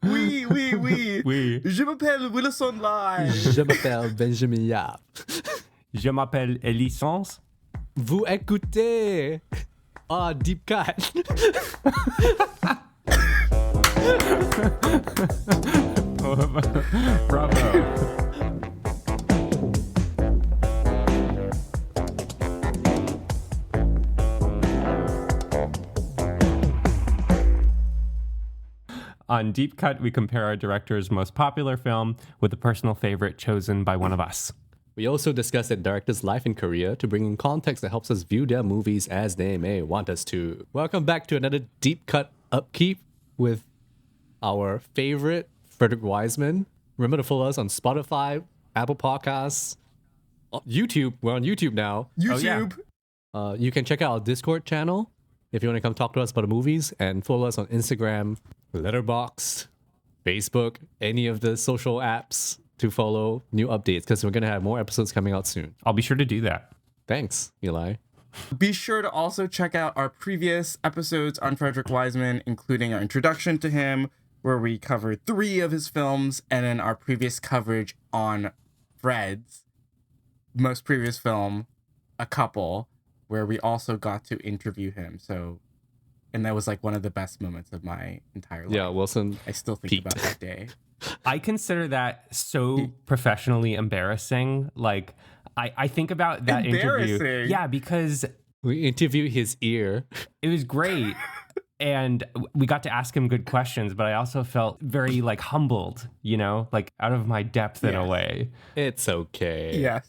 Oui. Oui. Je m'appelle Wilson Lai. Je m'appelle Benjamin Yap. Je m'appelle Elisance. Vous écoutez Deep Cut. Bravo. On Deep Cut, we compare our director's most popular film with a personal favorite chosen by one of us. We also discuss the director's life in Korea to bring in context that helps us view their movies as they may want us to. Welcome back to another Deep Cut upkeep with our favorite Frederick Wiseman. Remember to follow us on Spotify, Apple Podcasts, YouTube. We're on YouTube now. YouTube. Oh, You can check out our Discord channel if you want to come talk to us about the movies, and follow us on Instagram, Letterboxd, Facebook, any of the social apps to follow new updates, because we're going to have more episodes coming out soon. I'll be sure to do that. Thanks, Eli. Be sure to also check out our previous episodes on Frederick Wiseman, including our introduction to him, where we covered 3 of his films, and then our previous coverage on Fred's most previous film, A Couple, where we also got to interview him. And that was like one of the best moments of my entire life. Yeah, Wilson. I still think peaked. about that day. I consider that so professionally embarrassing. Like, I think about that interview. Embarrassing? Yeah, because We interviewed his ear. it was great. And we got to ask him good questions, but I also felt very like humbled, like out of my depth in a Yes. way. It's okay. Yes.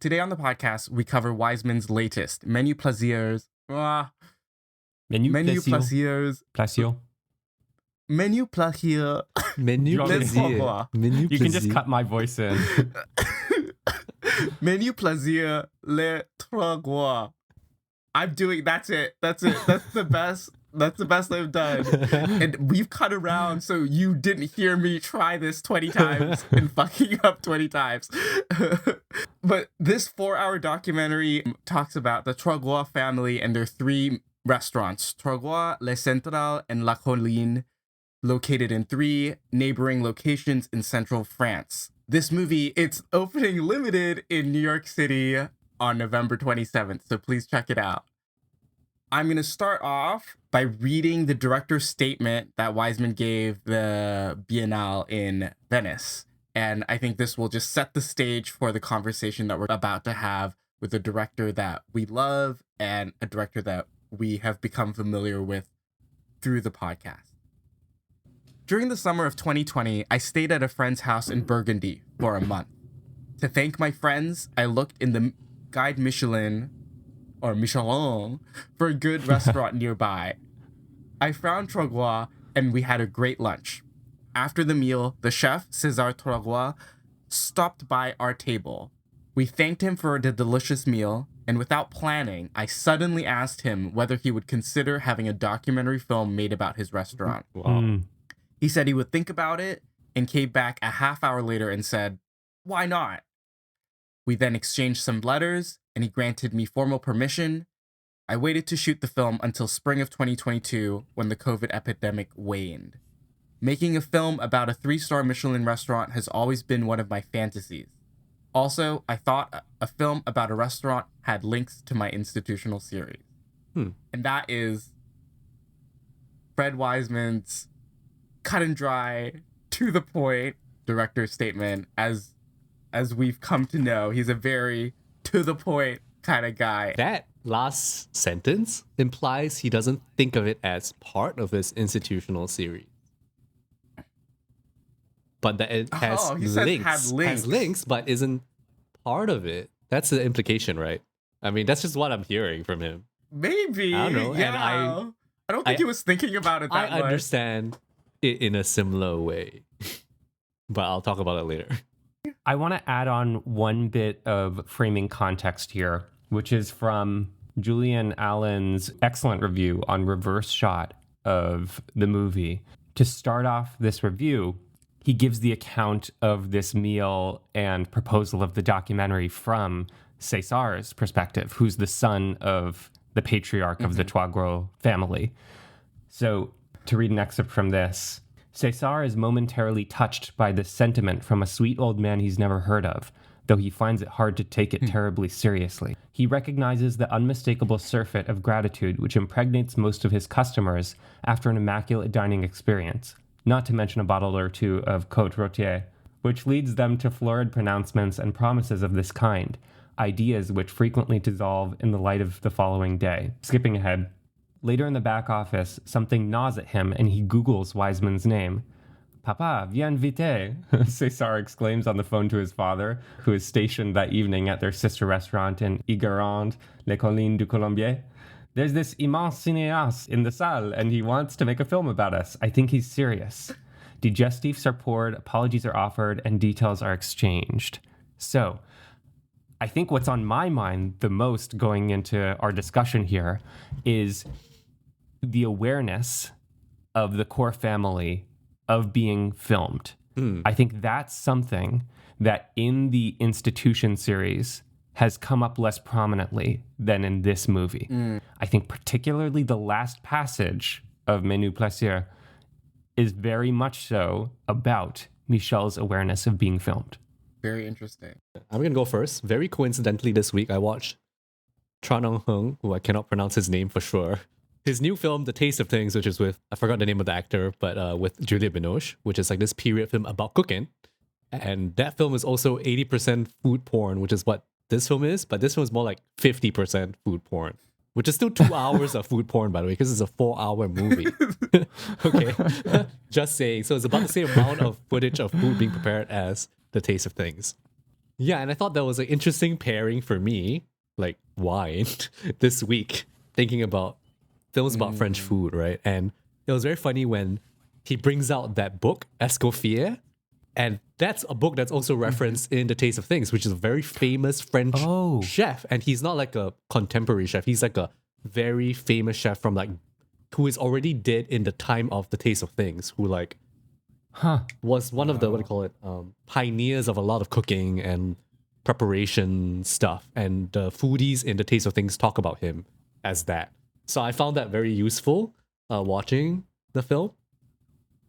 Today on the podcast, we cover Wiseman's latest, Menus-Plaisirs. Menus-Plaisirs. Plaisir. Menus-Plaisirs. Menu Les plaisir. Troigros. Menu You can just plaisir. cut my voice in. Menus-Plaisirs, les Troigros. I'm doing, that's it. That's the best. That's the best I've done. And we've cut around so you didn't hear me try this 20 times and fucking up 20 times. But this 4-hour documentary talks about the Troigros family and their 3 restaurants, Troigros, Le Central, and La Colline, located in 3 neighboring locations in central France. This movie, it's opening limited in New York City on November 27th, so please check it out. I'm going to start off by reading the director's statement that Wiseman gave the Biennale in Venice. And I think this will just set the stage for the conversation that we're about to have with a director that we love and a director that we have become familiar with through the podcast. During the summer of 2020, I stayed at a friend's house in Burgundy for a month. To thank my friends, I looked in the Guide Michelin for a good restaurant nearby. I found Troigros and we had a great lunch. After the meal, the chef, César Troigros, stopped by our table. We thanked him for the delicious meal, and without planning, I suddenly asked him whether he would consider having a documentary film made about his restaurant. Wow. He said he would think about it and came back a half hour later and said, "Why not?" We then exchanged some letters, and he granted me formal permission. I waited to shoot the film until spring of 2022 when the COVID epidemic waned. Making a film about a 3-star Michelin restaurant has always been one of my fantasies. Also, I thought a film about a restaurant had links to my institutional series. And that is Fred Wiseman's cut and dry, to the point director's statement. As we've come to know, he's a very to the point kind of guy. That last sentence implies he doesn't think of it as part of his institutional series. But that it has he said links, had links. has links, but isn't part of it. That's the implication, right? I mean, that's just what I'm hearing from him. Maybe. I don't know, and Yeah. I don't think he was thinking about it that I much. understand it in a similar way, but I'll talk about it later. I want to add on one bit of framing context here, which is from Julian Allen's excellent review on Reverse Shot of the movie. To start off this review, he gives the account of this meal and proposal of the documentary from César's perspective, who's the son of the patriarch of the Troigros family. So to read an excerpt from this, César is momentarily touched by this sentiment from a sweet old man he's never heard of, though he finds it hard to take it terribly seriously. He recognizes the unmistakable surfeit of gratitude which impregnates most of his customers after an immaculate dining experience, not to mention a bottle or two of Côte Rôtier, which leads them to florid pronouncements and promises of this kind, ideas which frequently dissolve in the light of the following day. Skipping ahead. Later in the back office, something gnaws at him and he Googles Wiseman's name. Papa, viens vite, César exclaims on the phone to his father, who is stationed that evening at their sister restaurant in Igarande, Les Collines du Colombier. There's this immense cinéaste in the salle and he wants to make a film about us. I think he's serious. Digestifs are poured, apologies are offered, and details are exchanged. So, I think what's on my mind the most going into our discussion here is the awareness of the core family of being filmed. I think that's something that in the Institution series has come up less prominently than in this movie. I think particularly the last passage of Menus-Plaisirs is very much so about Michel's awareness of being filmed. Very interesting. I'm going to go first. Very coincidentally this week, I watched Tran Ong Hung, who I cannot pronounce his name for sure. His new film, The Taste of Things, which is with, I forgot the name of the actor, but with Juliette Binoche, which is like this period film about cooking. And that film is also 80% food porn, which is what this film is, but this film is more like 50% food porn, which is still 2 hours of food porn, by the way, because it's a 4-hour movie. Okay, just saying. So it's about the same amount of footage of food being prepared as The Taste of Things. Yeah, and I thought that was an interesting pairing for me, like wine, this week, thinking about films about French food, right? And it was very funny when he brings out that book, Escoffier, and that's a book that's also referenced in The Taste of Things, which is a very famous French chef. And he's not like a contemporary chef. He's like a very famous chef from like, who is already dead in the time of The Taste of Things, who like was one of the, what do you call it, pioneers of a lot of cooking and preparation stuff. And the foodies in The Taste of Things talk about him as that. So I found that very useful watching the film.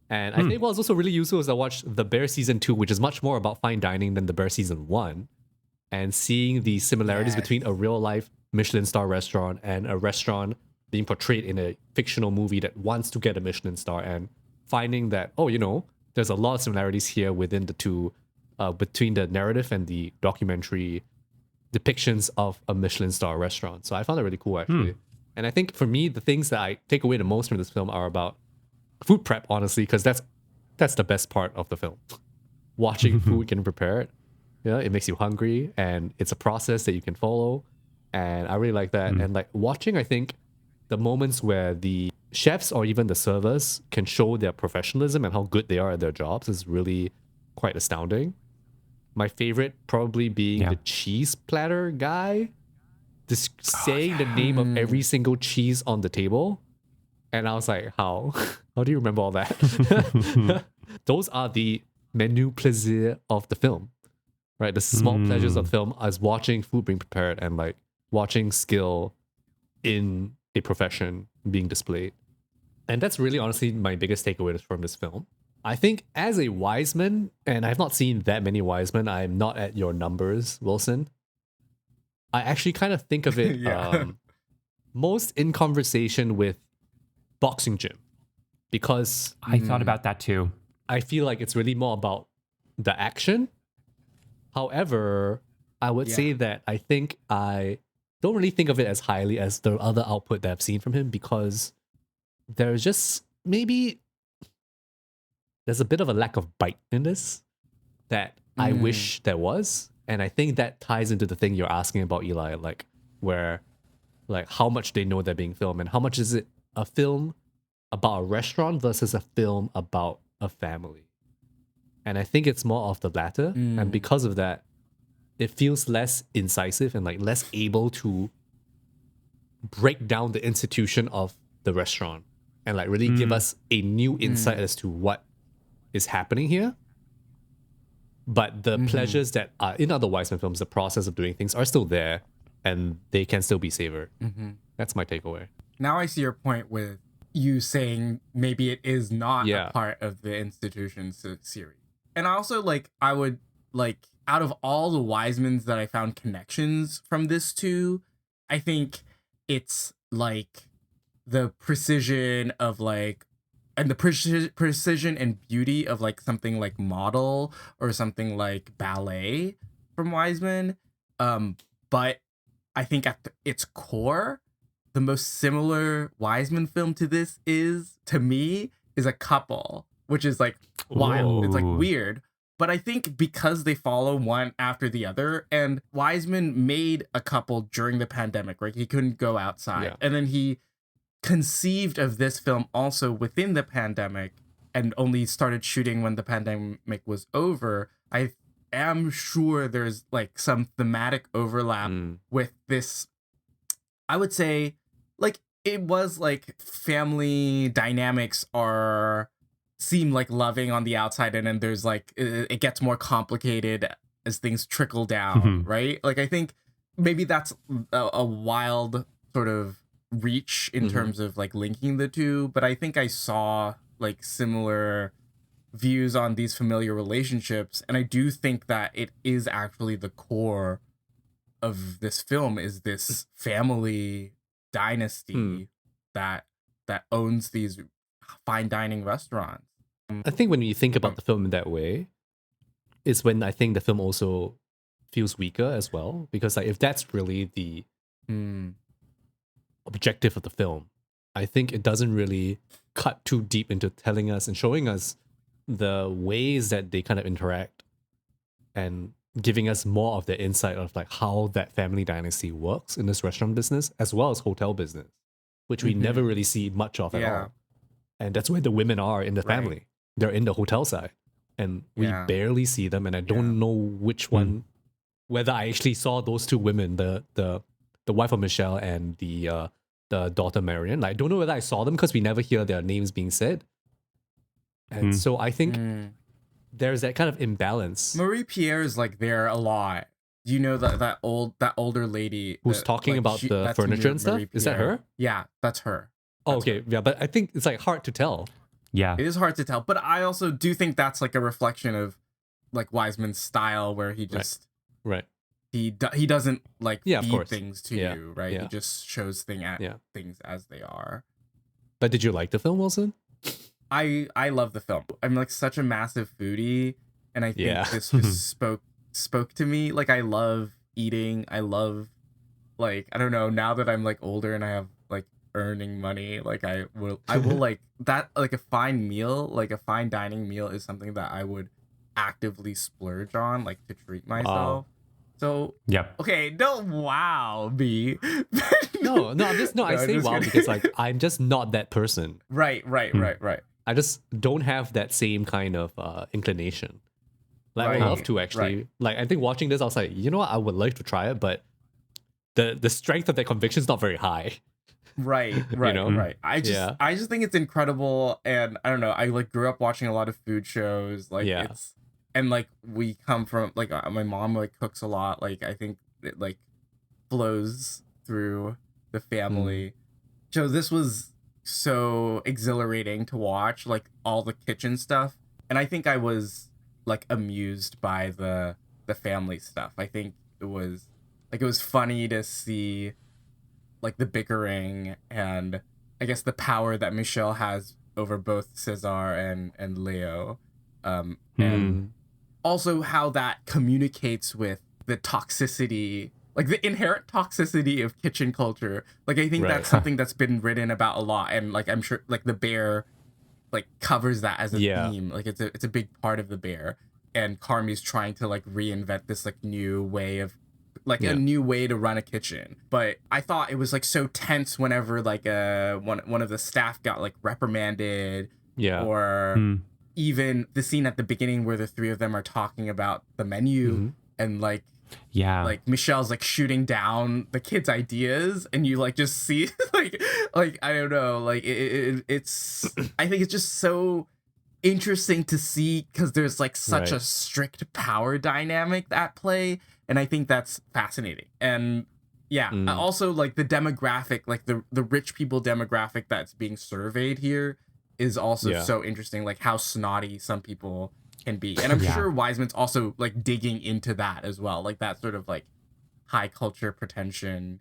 And I think what was also really useful is I watched The Bear Season 2, which is much more about fine dining than The Bear Season 1. And seeing the similarities between a real-life Michelin star restaurant and a restaurant being portrayed in a fictional movie that wants to get a Michelin star, and finding that, oh, you know, there's a lot of similarities here within the two, between the narrative and the documentary depictions of a Michelin star restaurant. So I found it really cool, actually. And I think for me, the things that I take away the most from this film are about food prep, honestly, because that's the best part of the film. Watching food getting prepared, it makes you hungry, and it's a process that you can follow. And I really like that. And like watching, I think, the moments where the chefs or even the servers can show their professionalism and how good they are at their jobs is really quite astounding. My favorite probably being the cheese platter guy, just saying the name of every single cheese on the table. And I was like, how? How do you remember all that? Those are the Menus-Plaisirs of the film, right? The small pleasures of the film as watching food being prepared and like watching skill in a profession being displayed. And that's really honestly my biggest takeaway from this film. I think as a Wiseman, and I've not seen that many Wiseman, I'm not at your numbers, Wilson. I actually kind of think of it most in conversation with boxing gym, because I thought about that too. I feel like it's really more about the action. However, I would say that I think I don't really think of it as highly as the other output that I've seen from him, because there's just maybe there's a bit of a lack of bite in this that I wish there was. And I think that ties into the thing you're asking about, Eli, like where like how much they know they're being filmed and how much is it a film about a restaurant versus a film about a family. And I think it's more of the latter. And because of that, it feels less incisive and like less able to break down the institution of the restaurant and like really give us a new insight as to what is happening here. But the pleasures that are in other Wiseman films, the process of doing things are still there and they can still be savored. That's my takeaway. Now I see your point with you saying maybe it is not Yeah. a part of the institution's series. And also, like, I would, like, out of all the Wisemans that I found connections from this to, I think it's, like, the precision of, like, and the precision and beauty of, like, something like Model or something like Ballet from Wiseman. But I think at its core, the most similar Wiseman film to this is, to me, is A Couple, which is, like, wild. It's, like, Ooh. weird. But I think because they follow one after the other, and Wiseman made A Couple during the pandemic, right? He couldn't go outside. Yeah. And then he conceived of this film also within the pandemic and only started shooting when the pandemic was over. I am sure there's, like, some thematic overlap with this. I would say, like, it was, like, family dynamics seem like loving on the outside, and then there's, like, it gets more complicated as things trickle down, right? Like, I think maybe that's a wild sort of reach in terms of, like, linking the two, but I think I saw, like, similar views on these familiar relationships, and I do think that it is actually the core of this film, is this family dynasty that owns these fine dining restaurants. I think when you think about the film in that way, is when I think the film also feels weaker as well, because, like, if that's really the objective of the film, I think it doesn't really cut too deep into telling us and showing us the ways that they kind of interact and giving us more of the insight of, like, how that family dynasty works in this restaurant business as well as hotel business, which we never really see much of at all. And that's where the women are in the family. They're in the hotel side, and we barely see them. And I don't know which one, whether I actually saw those two women, the wife of Michelle and the daughter Marion. Like, I don't know whether I saw them because we never hear their names being said. And so I think there's that kind of imbalance. Marie Pierre is, like, there a lot. You know, that older lady who's talking, like, about the furniture and stuff? Is that her? Yeah, that's her. Oh, okay. Her. Yeah, but I think it's, like, hard to tell. Yeah. It is hard to tell, but I also do think that's, like, a reflection of, like, Wiseman's style, where he just he doesn't, like, feed things to you, right? He just shows things as they are. But did you like the film, Wilson? I love the film. I'm, like, such a massive foodie, and I think this just spoke to me. Like, I love eating. I love, like, I don't know, now that I'm, like, older and I have, like, earning money, like, I will like that, like, a fine meal, like a fine dining meal is something that I would actively splurge on, like, to treat myself. So okay, don't wow me. no, I say wow because, like, I'm just not that person. Right. I just don't have that same kind of inclination. Like, I would love to actually. Like, I think watching this, I was like, you know what, I would like to try it, but the strength of that conviction is not very high. Right. I just think it's incredible, and I don't know. I, like, grew up watching a lot of food shows. Like, it's, and, like, we come from, like, my mom, like, cooks a lot. Like, I think it, like, flows through the family. So this was so exhilarating to watch, like, all the kitchen stuff, and I think I was, like, amused by the family stuff. I think it was funny to see, like, the bickering and, I guess, the power that Michelle has over both Cesar and Leo, and also how that communicates with the toxicity, like, the inherent toxicity of kitchen culture. Like, I think that's something that's been written about a lot, and, like, I'm sure, like, The Bear, like, covers that as a theme. Like, it's a big part of The Bear, and Carmi's trying to, like, reinvent this, like, new way of, like, a new way to run a kitchen. But I thought it was, like, so tense whenever, like, one of the staff got, like, reprimanded, or even the scene at the beginning where the three of them are talking about the menu, and, like, like, Michelle's, like, shooting down the kids' ideas, and you, like, just see like I don't know, like, it's I think it's just so interesting to see, because there's, like, such a strict power dynamic at play, and I think that's fascinating. And Yeah. Also, like the demographic, like the rich people demographic that's being surveyed here is also so interesting. Like how snotty some people can be, and I'm sure Wiseman's also like digging into that as well, like that sort of like high culture pretension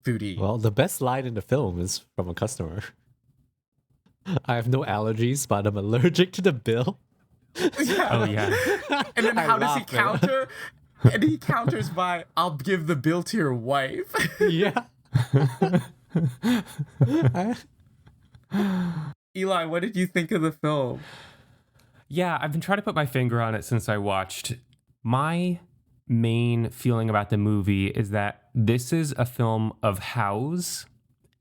foodie. Well, the best line in the film is from a customer. I have no allergies, but I'm allergic to the bill. Yeah. Oh yeah. And then how does he laugh, man. counter? And he counters by, "I'll give the bill to your wife." Yeah. Eli, what did you think of the film? Yeah, I've been trying to put my finger on it since I watched. My main feeling about the movie is that this is a film of hows,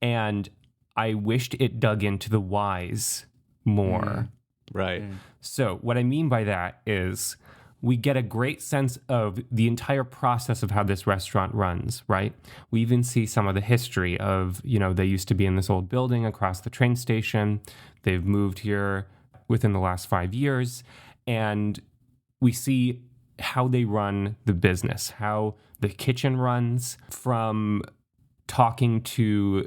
and I wished it dug into the whys more. Right. So what I mean by that is we get a great sense of the entire process of how this restaurant runs, right? We even see some of the history of, they used to be in this old building across the train station. They've moved here within the last 5 years. And we see how they run the business, how the kitchen runs, from talking to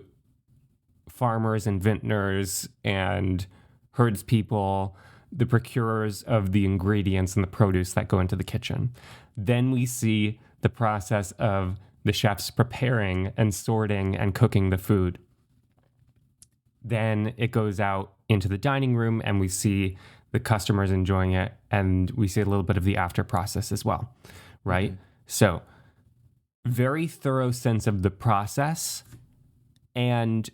farmers and vintners and herdspeople, the procurers of the ingredients and the produce that go into the kitchen. Then we see the process of the chefs preparing and sorting and cooking the food. Then it goes out into the dining room and we see the customers enjoying it, and we see a little bit of the after process as well, right? Mm-hmm. So very thorough sense of the process. And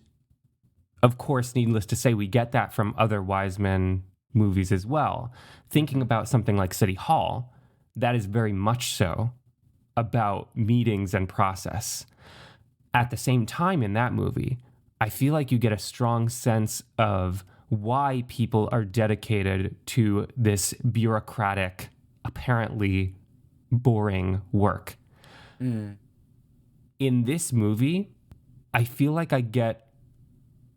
of course, needless to say, we get that from other Wiseman movies as well. Thinking about something like City Hall, that is very much so about meetings and process. At the same time in that movie, I feel like you get a strong sense of why people are dedicated to this bureaucratic, apparently boring work. In this movie, I feel like I get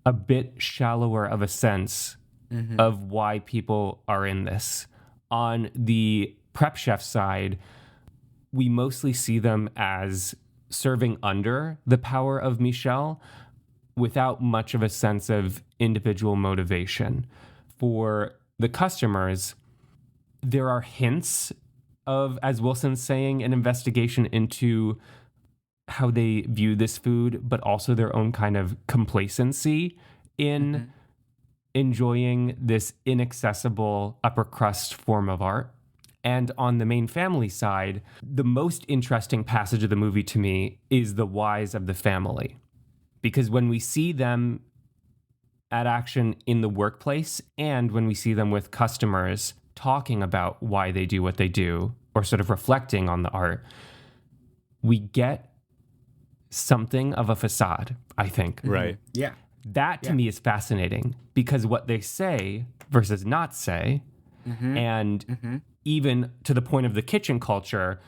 a bit shallower of a sense of why people are in this. On the prep chef side, we mostly see them as serving under the power of Michel without much of a sense of individual motivation. For the customers, there are hints of, as Wilson's saying, an investigation into how they view this food, but also their own kind of complacency in enjoying this inaccessible upper crust form of art. And on the main family side, the most interesting passage of the movie to me is the whys of the family. Because when we see them at action in the workplace and when we see them with customers talking about why they do what they do, or sort of reflecting on the art, we get something of a facade, I think. Right. Yeah. That to me is fascinating, because what they say versus not say, and even to the point of the kitchen culture,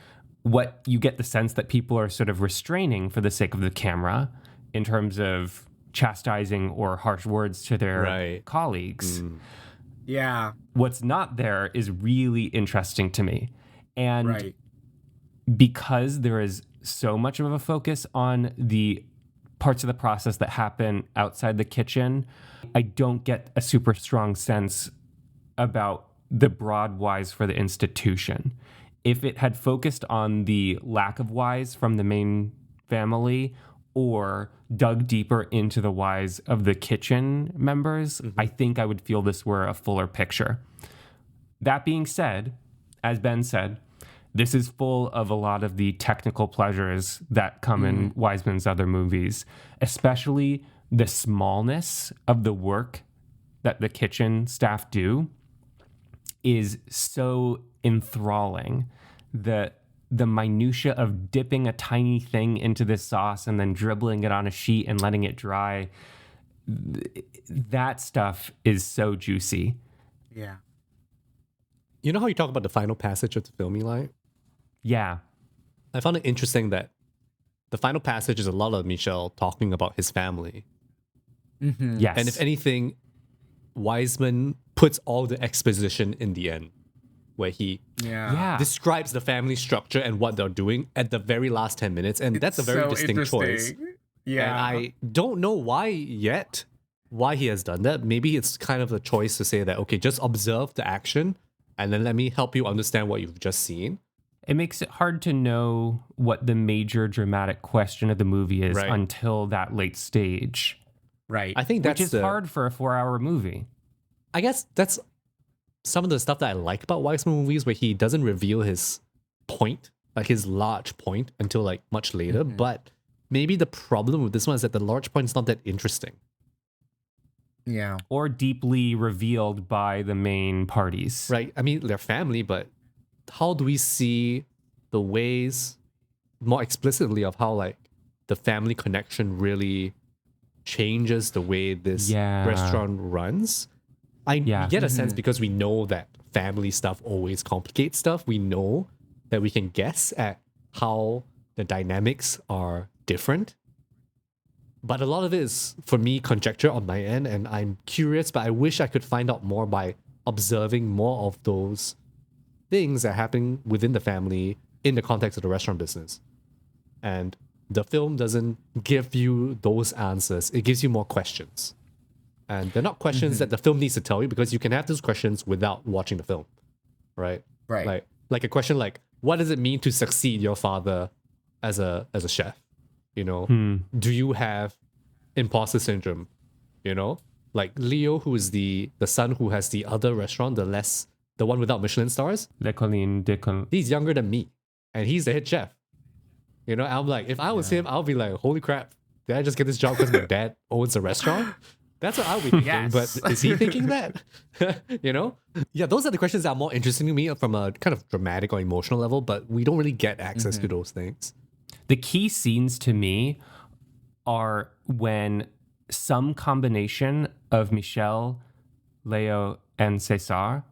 what you get the sense that people are sort of restraining for the sake of the camera in terms of chastising or harsh words to their colleagues. Yeah. What's not there is really interesting to me. And because there is so much of a focus on the parts of the process that happen outside the kitchen, I don't get a super strong sense about the broad whys for the institution. If it had focused on the lack of whys from the main family or dug deeper into the whys of the kitchen members, I think I would feel this were a fuller picture. That being said, as Ben said, this is full of a lot of the technical pleasures that come in Wiseman's other movies, especially the smallness of the work that the kitchen staff do is so enthralling. The minutia of dipping a tiny thing into this sauce and then dribbling it on a sheet and letting it dry, that stuff is so juicy. Yeah. You know how you talk about the final passage of the film, Eli? Yeah. I found it interesting that the final passage is a lot of Michel talking about his family. Yes. And if anything, Wiseman puts all the exposition in the end. where he Yeah. describes the family structure and what they're doing at the very last 10 minutes. And that's a very so distinct choice. Yeah. And I don't know why he has done that. Maybe it's kind of a choice to say that, okay, just observe the action and then let me help you understand what you've just seen. It makes it hard to know what the major dramatic question of the movie is Right. until that late stage, Right. I think that's which is hard for a 4-hour movie. I guess that's some of the stuff that I like about Wiseman movies, where he doesn't reveal his point, like his large point, until like much later. But maybe the problem with this one is that the large point is not that interesting. Yeah. Or deeply revealed by the main parties. Right? I mean, they're family, but how do we see the ways more explicitly of how like the family connection really changes the way this Yeah. restaurant runs? We get a sense because we know that family stuff always complicates stuff. We know that we can guess at how the dynamics are different. But a lot of it is, for me, conjecture on my end, and I'm curious, but I wish I could find out more by observing more of those things that happen within the family in the context of the restaurant business. And the film doesn't give you those answers. It gives you more questions. And they're not questions that the film needs to tell you, because you can have those questions without watching the film, right? Right. Like a question like, what does it mean to succeed your father as a chef? You know, do you have imposter syndrome? You know, like Leo, who is the son who has the other restaurant, the one without Michelin stars. Le Colline de Col- He's younger than me, and he's the head chef. You know, I'm like, if I was him, I'll be like, holy crap, did I just get this job because my dad owns a restaurant? That's what I'll be thinking. Yes. But is he thinking that? You know? Yeah, those are the questions that are more interesting to me from a kind of dramatic or emotional level, but we don't really get access to those things. The key scenes to me are when some combination of Michel, Leo, and César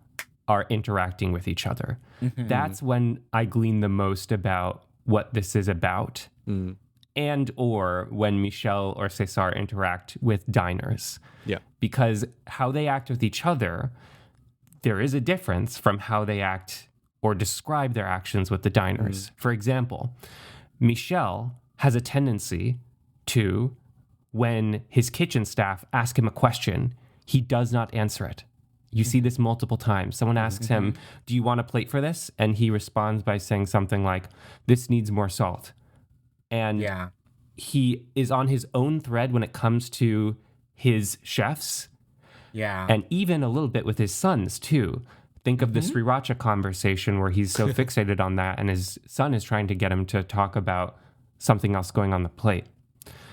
are interacting with each other. That's when I glean the most about what this is about. And or when Michel or César interact with diners. Yeah. Because how they act with each other, there is a difference from how they act or describe their actions with the diners. For example, Michel has a tendency to, when his kitchen staff ask him a question, he does not answer it. You see this multiple times. Someone asks him, do you want a plate for this? And he responds by saying something like, this needs more salt. And he is on his own thread when it comes to his chefs. And even a little bit with his sons, too. Think of the sriracha conversation where he's so fixated on that, and his son is trying to get him to talk about something else going on the plate.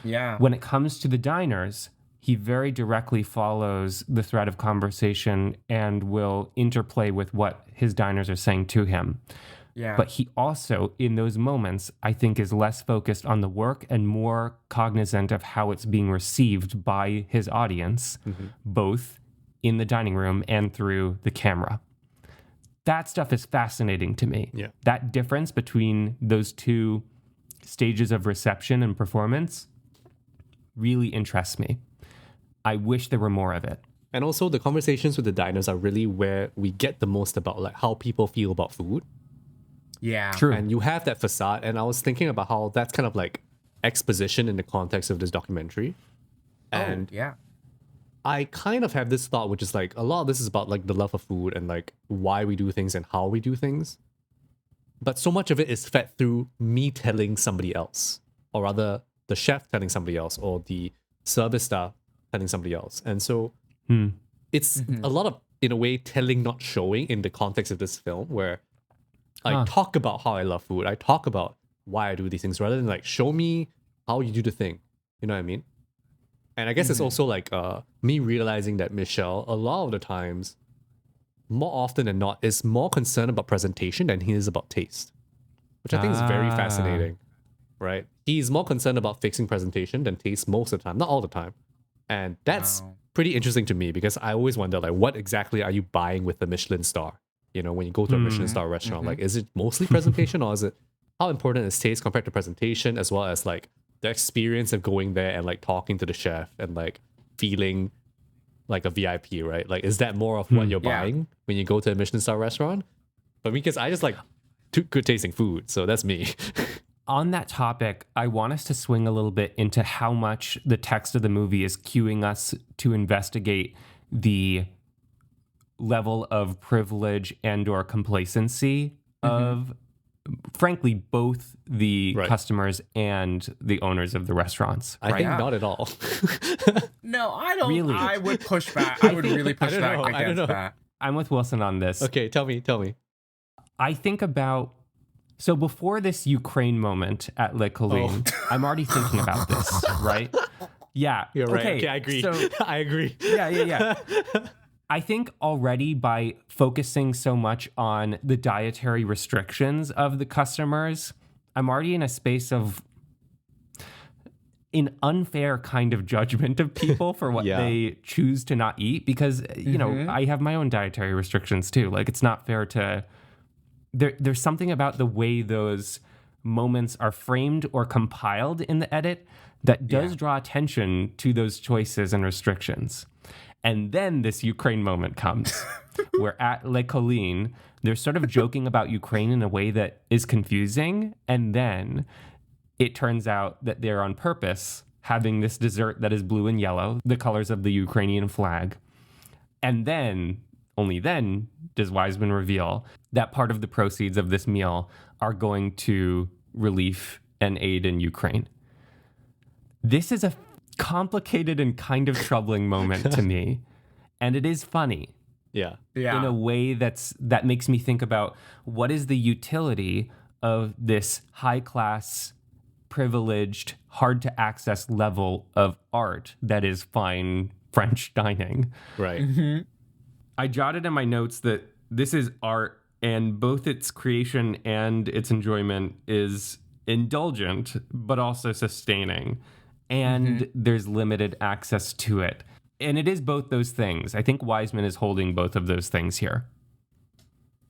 When it comes to the diners, he very directly follows the thread of conversation and will interplay with what his diners are saying to him. But he also, in those moments, I think is less focused on the work and more cognizant of how it's being received by his audience, both in the dining room and through the camera. That stuff is fascinating to me. That difference between those two stages of reception and performance really interests me. I wish there were more of it. And also the conversations with the diners are really where we get the most about like how people feel about food. True. And you have that facade, and I was thinking about how that's kind of like exposition in the context of this documentary. And I kind of have this thought, which is like a lot of this is about like the love of food and like why we do things and how we do things. But so much of it is fed through me telling somebody else, or rather the chef telling somebody else, or the service staff telling somebody else. And so it's a lot of, in a way, telling, not showing in the context of this film, where I talk about how I love food. I talk about why I do these things rather than like show me how you do the thing. You know what I mean? And I guess it's also like me realizing that Michel, a lot of the times, more often than not, is more concerned about presentation than he is about taste, which I think is very fascinating, right? He's more concerned about fixing presentation than taste most of the time, not all the time. And that's pretty interesting to me, because I always wonder, like, what exactly are you buying with the Michelin star? You know, when you go to a Michelin star restaurant, like, is it mostly presentation, or is it how important is taste compared to presentation, as well as like the experience of going there and like talking to the chef and like feeling like a VIP, right? Like, is that more of what you're buying when you go to a Michelin star restaurant? But because I just like good tasting food, so that's me. On that topic, I want us to swing a little bit into how much the text of the movie is cueing us to investigate the level of privilege and or complacency of, frankly, both the customers and the owners of the restaurants. I think not at all. No, I don't. Really? I would push back. I would really push back I don't against know. that. I'm with Wilson on this. Okay, tell me. I think about, so before this Ukraine moment at Le Colline, I'm already thinking about this, right? Yeah. You're right. Okay, I agree. So, I agree. Yeah. I think already by focusing so much on the dietary restrictions of the customers, I'm already in a space of an unfair kind of judgment of people for what they choose to not eat, because, you know, I have my own dietary restrictions too. Like, it's not fair to... There's something about the way those moments are framed or compiled in the edit that does draw attention to those choices and restrictions. And then this Ukraine moment comes, where at Le Colline, they're sort of joking about Ukraine in a way that is confusing. And then it turns out that they're on purpose having this dessert that is blue and yellow, the colors of the Ukrainian flag. And then, only then, does Wiseman reveal that part of the proceeds of this meal are going to relief and aid in Ukraine. This is a complicated and kind of troubling moment to me. And it is funny. Yeah. In a way that makes me think about what is the utility of this high-class, privileged, hard-to-access level of art that is fine French dining. Right. I jotted in my notes that this is art, and both its creation and its enjoyment is indulgent, but also sustaining. And there's limited access to it. And it is both those things. I think Wiseman is holding both of those things here.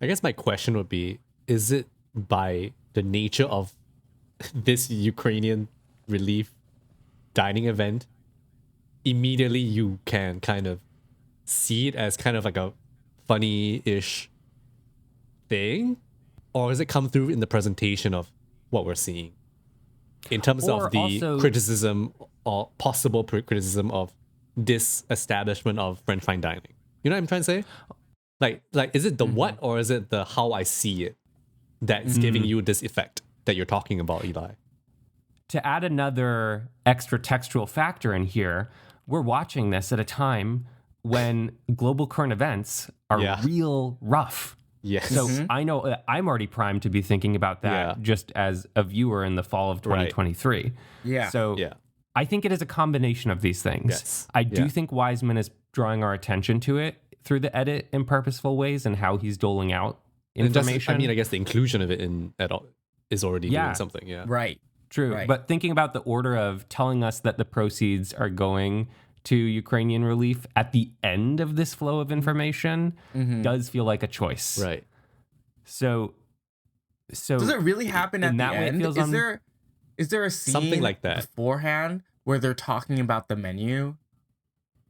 I guess my question would be, is it by the nature of this Ukrainian relief dining event, immediately you can kind of see it as kind of like a funny-ish thing? Or does it come through in the presentation of what we're seeing? In terms of the criticism or possible criticism of this establishment of French fine dining. You know what I'm trying to say? Like is it the what or is it the how I see it that's giving you this effect that you're talking about, Eli? To add another extra textual factor in here, we're watching this at a time when global current events are real rough. Yes. So I know I'm already primed to be thinking about that just as a viewer in the fall of 2023. Right. Yeah. So I think it is a combination of these things. Yes. I do think Wiseman is drawing our attention to it through the edit in purposeful ways and how he's doling out information. I guess the inclusion of it in at all is already doing something. Yeah. Right. True. Right. But thinking about the order of telling us that the proceeds are going to Ukrainian relief at the end of this flow of information does feel like a choice. Right. So does it really happen at the end? Is there a scene something like that beforehand where they're talking about the menu?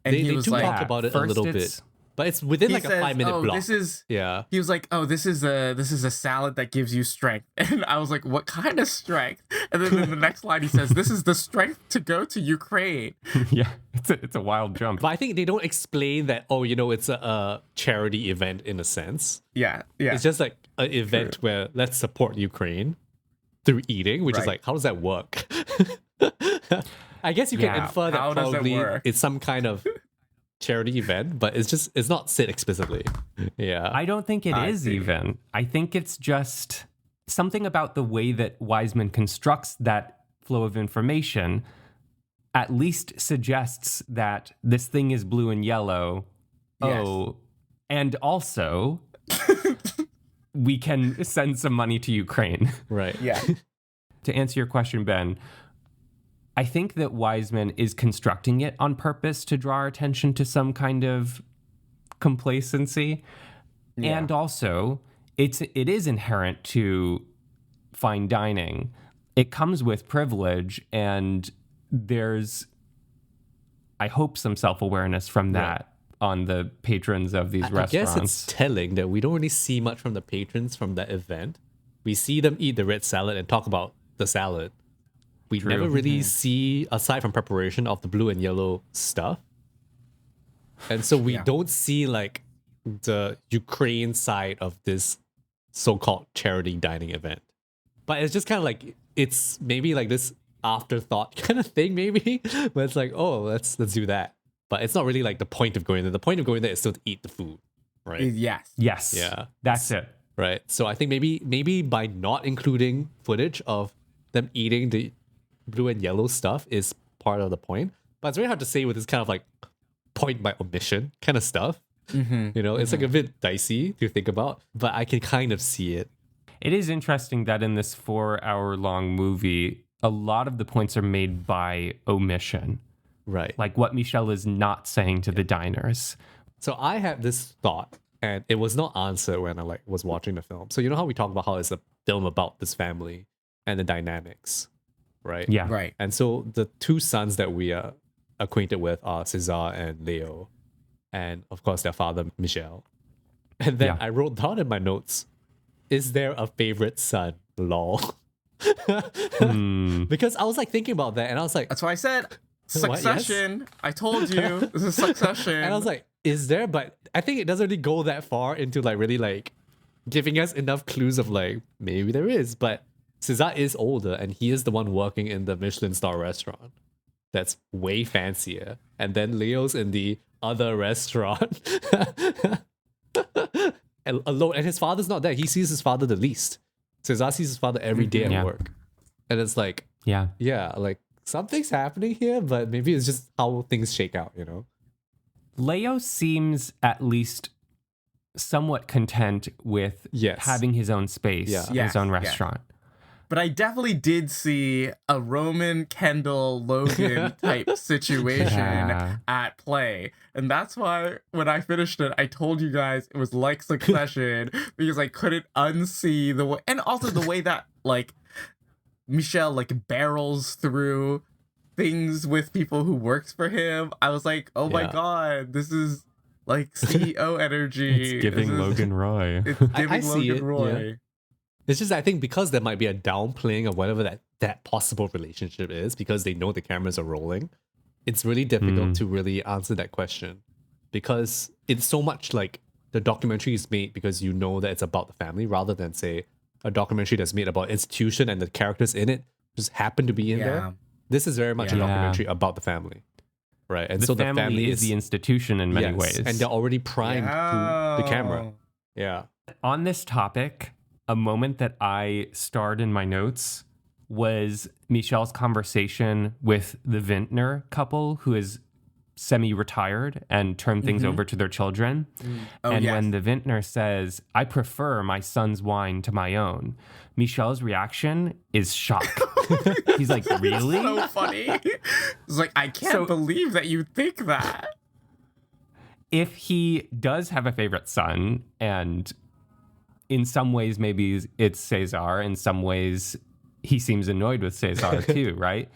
And they do talk about it a little bit, but it's within like a 5-minute block. He was like, "Oh, this is a salad that gives you strength," and I was like, "What kind of strength?" And then in the next line, he says, "This is the strength to go to Ukraine." Yeah, it's a wild jump. But I think they don't explain that. Oh, it's a charity event in a sense. Yeah. It's just like an event where let's support Ukraine through eating, which is like, how does that work? I guess you can infer that probably it's some kind of charity event, but it's not said explicitly. Yeah. I don't think it is even. I think it's just something about the way that Wiseman constructs that flow of information at least suggests that this thing is blue and yellow. Yes. Oh, and also we can send some money to Ukraine. Right. Yeah. To answer your question, Ben, I think that Wiseman is constructing it on purpose to draw our attention to some kind of complacency. Yeah. And also, it is inherent to fine dining. It comes with privilege, and there's, I hope, some self-awareness from that. on the patrons of these I restaurants. guess it's telling that we don't really see much from the patrons from that event. We see them eat the red salad and talk about the salad. We True. never really see, aside from preparation of the blue and yellow stuff. And so we don't see like the Ukraine side of this so-called charity dining event. But it's just kind of like, it's maybe like this afterthought kind of thing, maybe. But it's like, oh, let's do that. But it's not really like the point of going there. The point of going there is still to eat the food, right? Yes. Yes. Yeah. That's it. Right. So I think maybe by not including footage of them eating the blue and yellow stuff is part of the point. But it's very hard to say with this kind of like point by omission kind of stuff. You know, it's like a bit dicey to think about, but I can kind of see it. It is interesting that in this 4-hour-long movie, a lot of the points are made by omission. Right. Like what Michelle is not saying to the diners. So I had this thought, and it was not answered when I was watching the film. So you know how we talk about how it's a film about this family and the dynamics, right? Yeah. Right. And so the two sons that we are acquainted with are Cesar and Leo, and of course their father Michel. And then I wrote down in my notes, is there a favorite son? Lol. Because I was like thinking about that, and I was like, That's why I said What? Succession. I told you this is Succession. and I was like, is there? But I think it doesn't really go that far into like really like giving us enough clues of like maybe there is. But Cesar is older, and he is the one working in the Michelin star restaurant that's way fancier. And then Leo's in the other restaurant and alone, and his father's not there. He sees his father the least. Cesar sees his father every day at work, and it's like, Yeah. like something's happening here, but maybe it's just how things shake out, you know? Leo seems at least somewhat content with having his own space, his own restaurant. But I definitely did see a Roman Kendall Logan type situation at play. And that's why when I finished it, I told you guys it was like Succession because I couldn't unsee the way, and also the way that like Michel like barrels through things with people who works for him. I was like, oh my God, this is like CEO energy. It's giving Logan Roy. It's giving Logan Roy. Yeah. It's just, I think because there might be a downplaying of whatever that possible relationship is, because they know the cameras are rolling, it's really difficult to really answer that question. Because it's so much like the documentary is made because you know that it's about the family, rather than, say, a documentary that's made about institution and the characters in it just happen to be in there. This is very much a documentary about the family. Right. And so the family is the institution in many ways. And they're already primed to the camera. Yeah. On this topic, a moment that I starred in my notes was Michel's conversation with the vintner couple who is semi-retired and turned things over to their children. When the vintner says, I prefer my son's wine to my own, Michel's reaction is shock. He's like, really? So funny. It's like, I can't believe that you think that. If he does have a favorite son, and in some ways maybe it's Cesar, in some ways he seems annoyed with Cesar too, right?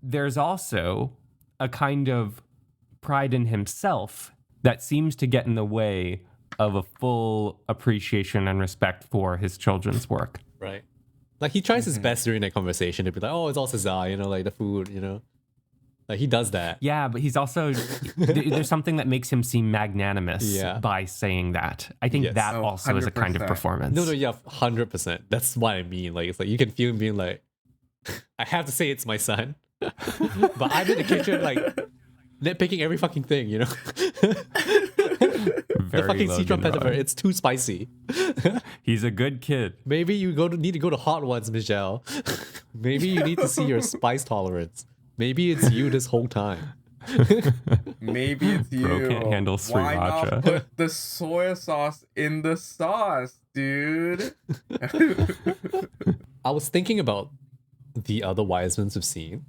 There's also a kind of pride in himself that seems to get in the way of a full appreciation and respect for his children's work. Right. Like he tries his best during that conversation to be like, oh, it's all Cesar, you know, like the food, you know. Like he does that. Yeah, but he's also, there's something that makes him seem magnanimous by saying that. I think that also is a kind of performance. No, yeah, 100%. That's what I mean. Like, it's like you can feel him being like, I have to say it's my son. But I'm in the kitchen, like, nitpicking every fucking thing, you know? The fucking citron pepper, it's too spicy. He's a good kid. Maybe you need to go to hot ones, Michelle. Maybe you need to see your spice tolerance. Maybe it's you this whole time. Maybe it's you. Bro can't handle sriracha. Why not put the soy sauce in the sauce, dude? I was thinking about the other Wisemans we've seen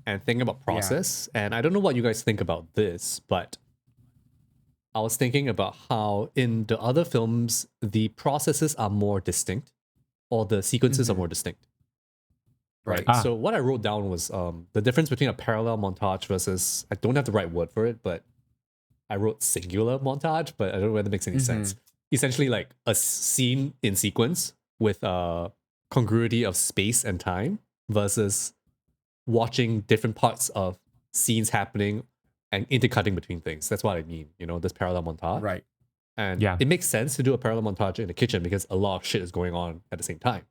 and thinking about process. And I don't know what you guys think about this, but I was thinking about how in the other films, the processes are more distinct, or the sequences are more distinct. Right. So what I wrote down was the difference between a parallel montage versus, I don't have the right word for it, but I wrote singular montage, but I don't know whether it makes any sense. Essentially, like a scene in sequence with a congruity of space and time versus watching different parts of scenes happening and intercutting between things. That's what I mean, this parallel montage. Right. And it makes sense to do a parallel montage in the kitchen because a lot of shit is going on at the same time.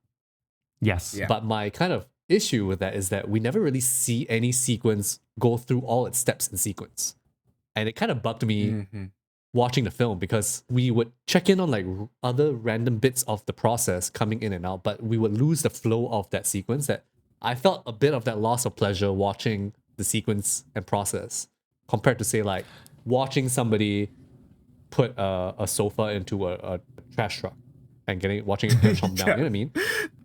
Yes. Yeah. But my kind of issue with that is that we never really see any sequence go through all its steps in sequence. And it kind of bugged me watching the film because we would check in on like other random bits of the process coming in and out, but we would lose the flow of that sequence. That I felt a bit of that loss of pleasure watching the sequence and process compared to, say, like watching somebody put a sofa into a trash truck and watching it get chomped down. You know what I mean?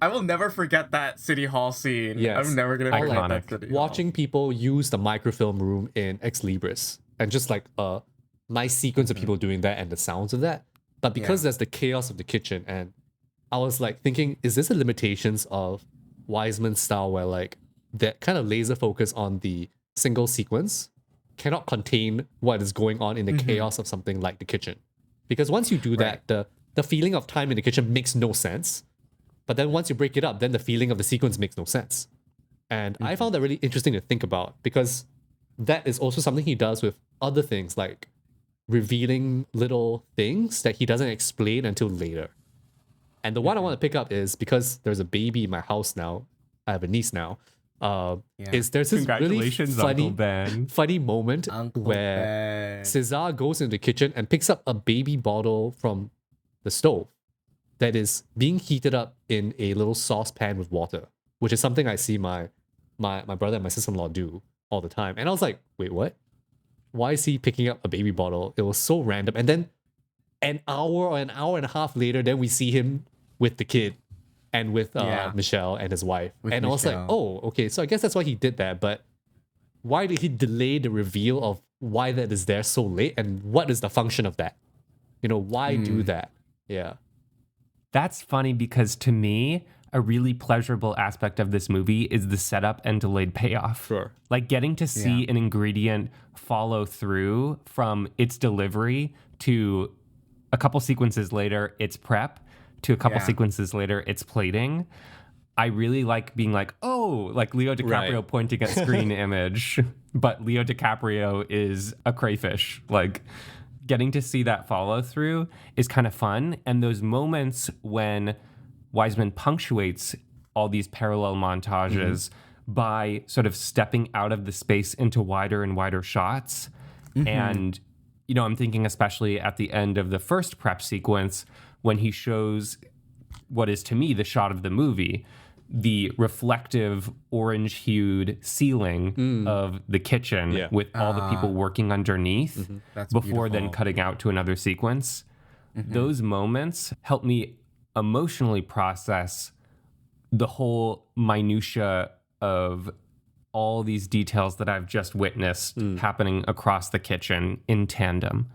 I will never forget that City Hall scene. Yes. I'm never gonna forget Iconic. that City Hall. Watching people use the microfilm room in Ex Libris and just like a nice sequence of people doing that and the sounds of that. But because there's the chaos of the kitchen, and I was like thinking, is this the limitations of Wiseman's style where like that kind of laser focus on the single sequence cannot contain what is going on in the chaos of something like the kitchen? Because once you do that, the feeling of time in the kitchen makes no sense. But then once you break it up, then the feeling of the sequence makes no sense. And I found that really interesting to think about because that is also something he does with other things, like revealing little things that he doesn't explain until later. And the one I want to pick up is because there's a baby in my house now. I have a niece now. Is there's this really Congratulations, Uncle Ben. funny moment Uncle where Ben. Cesar goes into the kitchen and picks up a baby bottle from the stove that is being heated up in a little saucepan with water, which is something I see my brother and my sister-in-law do all the time. And I was like, wait, what? Why is he picking up a baby bottle? It was so random. And then an hour or an hour and a half later, then we see him with the kid and with Michelle and his wife. I was like, oh, okay, so I guess that's why he did that. But why did he delay the reveal of why that is there so late? And what is the function of that? Why do that? Yeah. That's funny because to me, a really pleasurable aspect of this movie is the setup and delayed payoff. Sure. Like getting to see an ingredient follow through from its delivery to a couple sequences later, its prep, to a couple sequences later, its plating. I really like being like, oh, like Leo DiCaprio pointing at screen image, but Leo DiCaprio is a crayfish. Like getting to see that follow through is kind of fun. And those moments when Wiseman punctuates all these parallel montages by sort of stepping out of the space into wider and wider shots. And, I'm thinking especially at the end of the first prep sequence when he shows what is to me the shot of the movie, the reflective orange-hued ceiling of the kitchen with all the people working underneath before then cutting out to another sequence. Those moments help me emotionally process the whole minutia of all these details that I've just witnessed happening across the kitchen in tandem.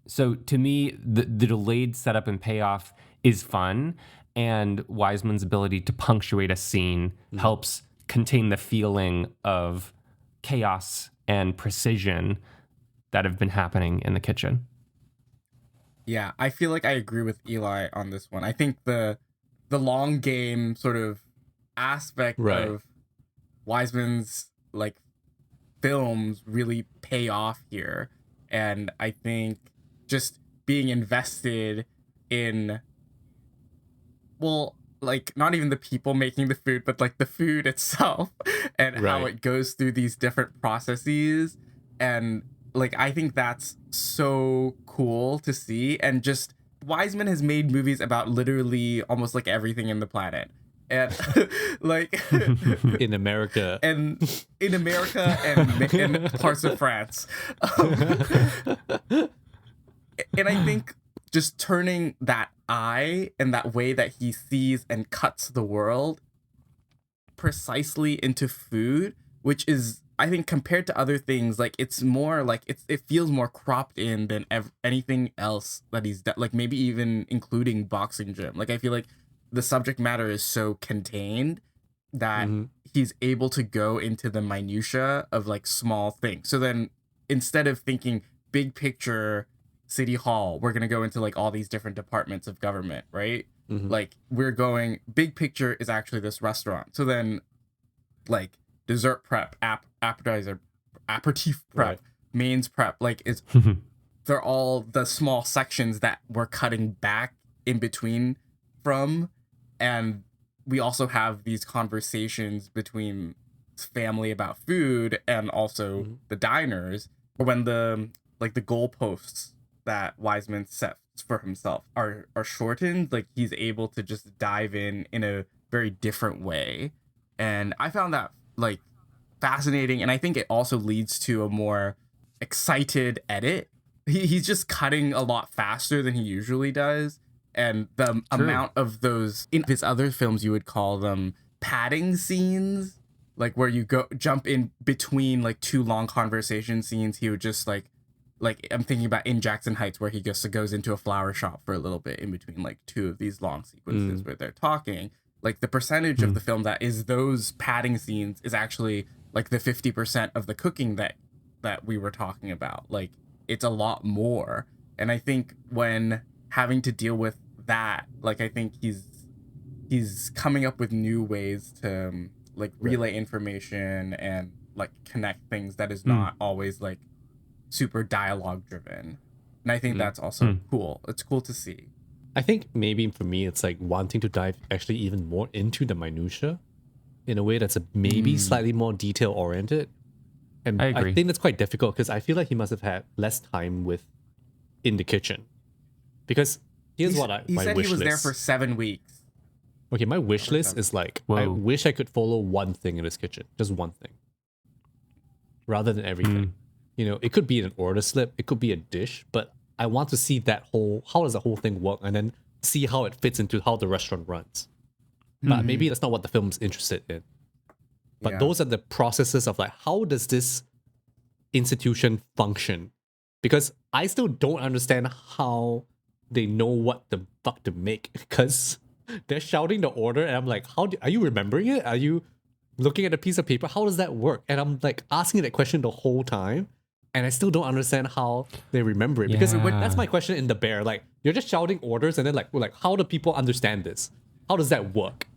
So to me, the delayed setup and payoff is fun, and Wiseman's ability to punctuate a scene helps contain the feeling of chaos and precision that have been happening in the kitchen. Yeah, I feel like I agree with Eli on this one. I think the long game sort of aspect of Wiseman's like films really pay off here. And I think just being invested in, well, like not even the people making the food, but like the food itself and how it goes through these different processes. And like, I think that's so cool to see. And just Wiseman has made movies about literally almost like everything in the planet. And like in America and in parts of France. And I think just turning that eye and that way that he sees and cuts the world precisely into food, which is, I think, compared to other things, like it's more like it feels more cropped in than anything else that he's done. Like maybe even including Boxing Gym. Like I feel like the subject matter is so contained that he's able to go into the minutia of like small things. So then instead of thinking big picture city hall, we're gonna go into like all these different departments of government, right? Like we're going big picture is actually this restaurant. So then like dessert prep, appetizer, aperitif prep, Right. mains prep, like it's they're all the small sections that we're cutting back in between from. And we also have these conversations between family about food and also the diners. When the like the goalposts that Wiseman sets for himself are shortened, like he's able to just dive in a very different way. And I found that like fascinating, and I think it also leads to a more excited edit. He's just cutting a lot faster than he usually does, and the amount of those in his other films, you would call them padding scenes, like where you jump in between like two long conversation scenes. He would just like I'm thinking about in Jackson Heights, where he just goes into a flower shop for a little bit in between like two of these long sequences where they're talking. Like the percentage of the film that is those padding scenes is actually like the 50% of the cooking that we were talking about. Like it's a lot more. And I think when having to deal with that, like I think he's coming up with new ways to like relay information and like connect things that is not always like super dialogue driven. And I think that's also cool. It's cool to see. I think maybe for me, it's like wanting to dive actually even more into the minutia in a way that's maybe slightly more detail oriented. And I agree. I think that's quite difficult because I feel like he must have had less time in the kitchen. Because here's He my said wish he was list. there for 7 weeks. Okay, my wish list is like, I Whoa. wish I could follow one thing in his kitchen, just one thing, rather than everything. You know, it could be an order slip, it could be a dish, but I want to see how does the whole thing work, and then see how it fits into how the restaurant runs. But maybe that's not what the film's interested in. But Yeah. those are the processes of like, how does this institution function? Because I still don't understand how they know what the fuck to make, because they're shouting the order and I'm like, are you remembering it? Are you looking at a piece of paper? How does that work? And I'm like asking that question the whole time, and I still don't understand how they remember it. Because Yeah. that's my question in The Bear. Like, you're just shouting orders, and then like, we're like, how do people understand this? How does that work?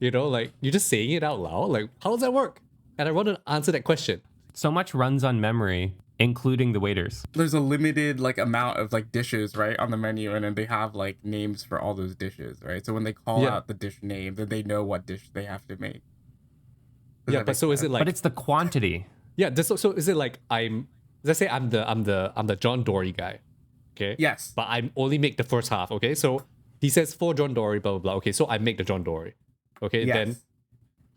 You know, like, you're just saying it out loud. Like, how does that work? And I want to answer that question. So much runs on memory, including the waiters. There's a limited like amount of like dishes, right, on the menu, and then they have like names for all those dishes, right? So when they call out the dish name, then they know what dish they have to make. Does Yeah, that but make so is sense? it like, But it's the quantity. yeah, so is it like let's say I'm the John Dory guy, okay? Yes. But I only make the first half, okay? So he says for John Dory, blah blah blah. Okay, so I make the John Dory, okay? Yes. Then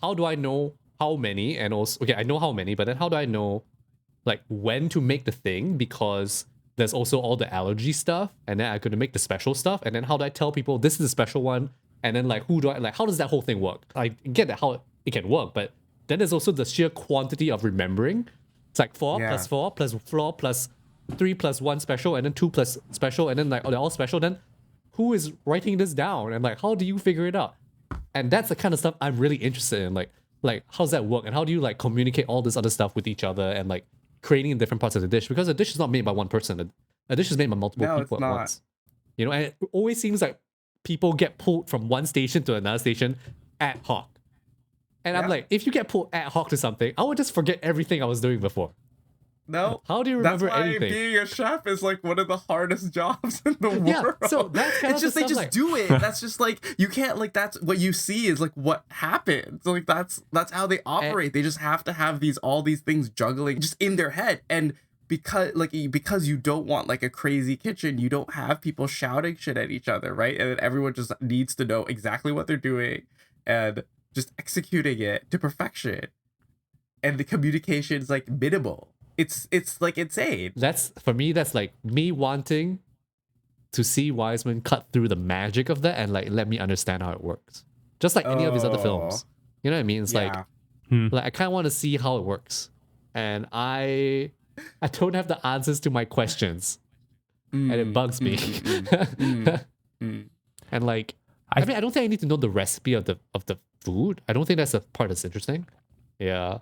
how do I know how many? And also, okay, I know how many, but then how do I know like when to make the thing? Because there's also all the allergy stuff, and then I could make the special stuff, and then how do I tell people this is the special one? And then like who do I like? How does that whole thing work? I get that how it can work, but then there's also the sheer quantity of remembering. It's like 4 Yeah. plus 4 plus 4 plus 3 plus 1 special, and then 2 plus special, and then like they're all special. Then who is writing this down, and like how do you figure it out? And that's the kind of stuff I'm really interested in. Like how's that work, and how do you like communicate all this other stuff with each other, and like creating in different parts of the dish, because a dish is not made by one person. A dish is made by multiple No, people it's at not. once. You know, and it always seems like people get pulled from one station to another station ad hoc. And I'm Yeah. like, if you get pulled ad hoc to something, I would just forget everything I was doing before. No. How do you remember That's why anything? being a chef is like one of the hardest jobs in the Yeah, world. so that's kind it's of just the they stuff, just like- do it. That's just like you can't like that's what you see is like what happens. Like that's how they operate. They just have to have all these things juggling just in their head. And because you don't want like a crazy kitchen, you don't have people shouting shit at each other, right? And then everyone just needs to know exactly what they're doing and just executing it to perfection. And the communication is like minimal. It's like insane. That's for me, that's like me wanting to see Wiseman cut through the magic of that and like let me understand how it works. Just like any of his other films. You know what I mean? It's like I kind of want to see how it works. And I don't have the answers to my questions. And it bugs me. And like I mean, I don't think I need to know the recipe of the food. I don't think that's the part that's interesting. Yeah.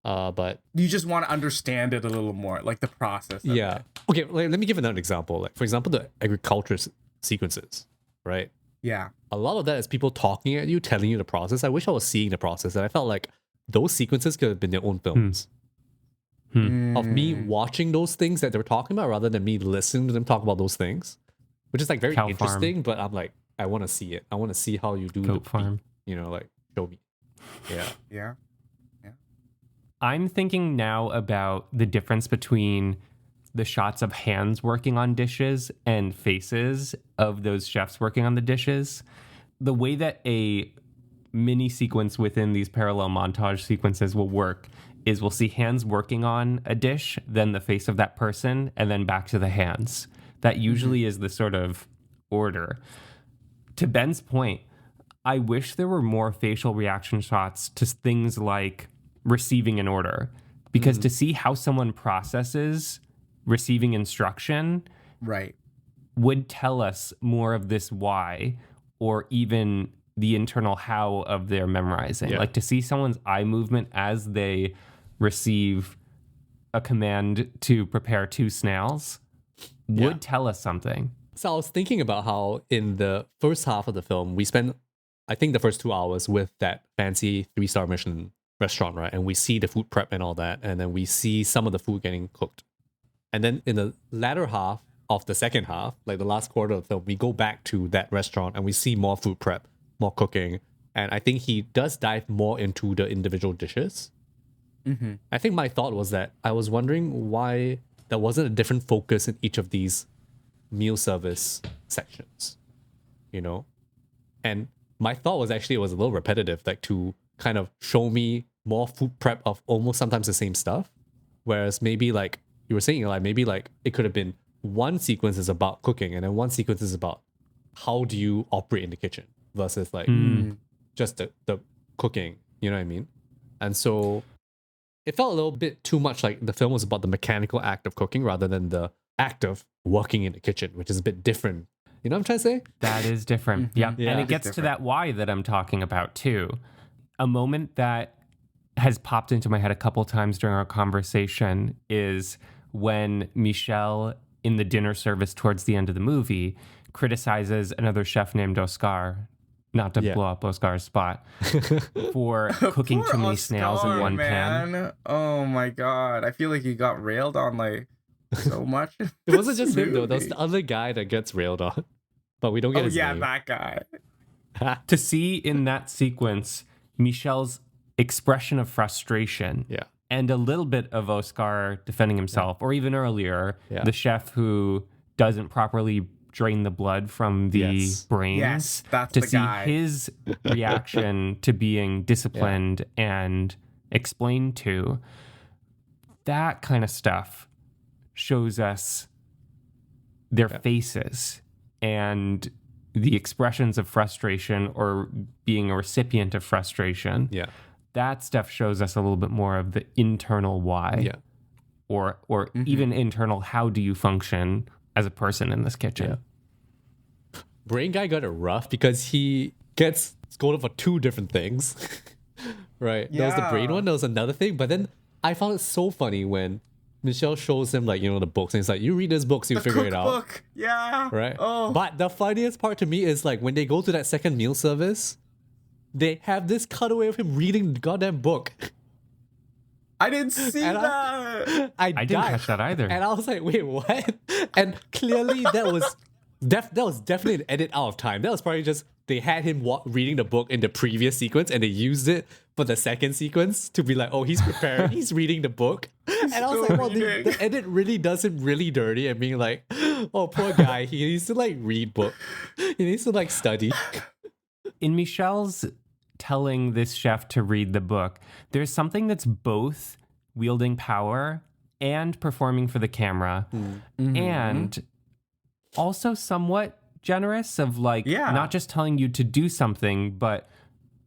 But You just want to understand it a little more, like the process. Of yeah. it. Okay, let me give another example. Like, for example, the agriculture sequences, right? Yeah. A lot of that is people talking at you, telling you the process. I wish I was seeing the process, and I felt like those sequences could have been their own films. Of me watching those things that they were talking about rather than me listening to them talk about those things, which is like very Cow interesting. farm. But I'm like, I want to see it. I want to see how you do Goat the farm. You know, like show me. Yeah. Yeah. I'm thinking now about the difference between the shots of hands working on dishes and faces of those chefs working on the dishes. The way that a mini sequence within these parallel montage sequences will work is we'll see hands working on a dish, then the face of that person, and then back to the hands. That usually is the sort of order. To Ben's point, I wish there were more facial reaction shots to things like receiving an order, because to see how someone processes receiving instruction Right. would tell us more of this why, or even the internal how of their memorizing. Yeah. Like to see someone's eye movement as they receive a command to prepare 2 snails would tell us something. So I was thinking about how in the first half of the film, we spend, I think, the first 2 hours with that fancy 3-star Michelin restaurant, right? And we see the food prep and all that. And then we see some of the food getting cooked. And then in the latter half of the second half, like the last quarter of the film, we go back to that restaurant and we see more food prep, more cooking. And I think he does dive more into the individual dishes. I think my thought was that I was wondering why there wasn't a different focus in each of these meal service sections, you know? And my thought was actually it was a little repetitive, like to kind of show me more food prep of almost sometimes the same stuff. Whereas maybe like you were saying, like maybe like it could have been one sequence is about cooking and then one sequence is about how do you operate in the kitchen versus like just the cooking, you know what I mean? And so it felt a little bit too much like the film was about the mechanical act of cooking rather than the act of working in the kitchen, which is a bit different. You know what I'm trying to say? That is different. Yeah. Yeah. And it gets to that why that I'm talking about too. A moment that has popped into my head a couple times during our conversation is when Michel, in the dinner service towards the end of the movie, criticizes another chef named Oscar, not to blow up Oscar's spot, for cooking Poor too many Oscar, snails in one pan. man. Oh my god. I feel like he got railed on like so much. It wasn't just him though. There was the other guy that gets railed on, but we don't get his name. That guy. To see in that sequence Michel's expression of frustration and a little bit of Oscar defending himself, or even earlier, the chef who doesn't properly drain the blood from the brains. Yes, that's to the see guy. his reaction to being disciplined and explained to. That kind of stuff shows us their faces and the expressions of frustration or being a recipient of frustration. Yeah. That stuff shows us a little bit more of the internal why. Yeah. Or even internal how do you function as a person in this kitchen. Yeah. Brain guy got it rough because he gets scolded for 2 different things. Right. There was the brain one, there was another thing. But then I found it so funny when Michel shows him like, you know, the books and he's like, you read this book so you figure it out. Cookbook. Yeah. Right. Oh. But the funniest part to me is like when they go to that second meal service, they have this cutaway of him reading the goddamn book. I didn't see that. I didn't catch that either. And I was like, wait, what? And clearly that was definitely an edit out of time. That was probably just they had him reading the book in the previous sequence and they used it for the second sequence to be like, oh, he's preparing, he's reading the book. And I was like, well, the edit really does him really dirty and being like, oh, poor guy, he needs to like read book. He needs to like study. In Michel's telling this chef to read the book, there's something that's both wielding power and performing for the camera and also somewhat generous of like not just telling you to do something, but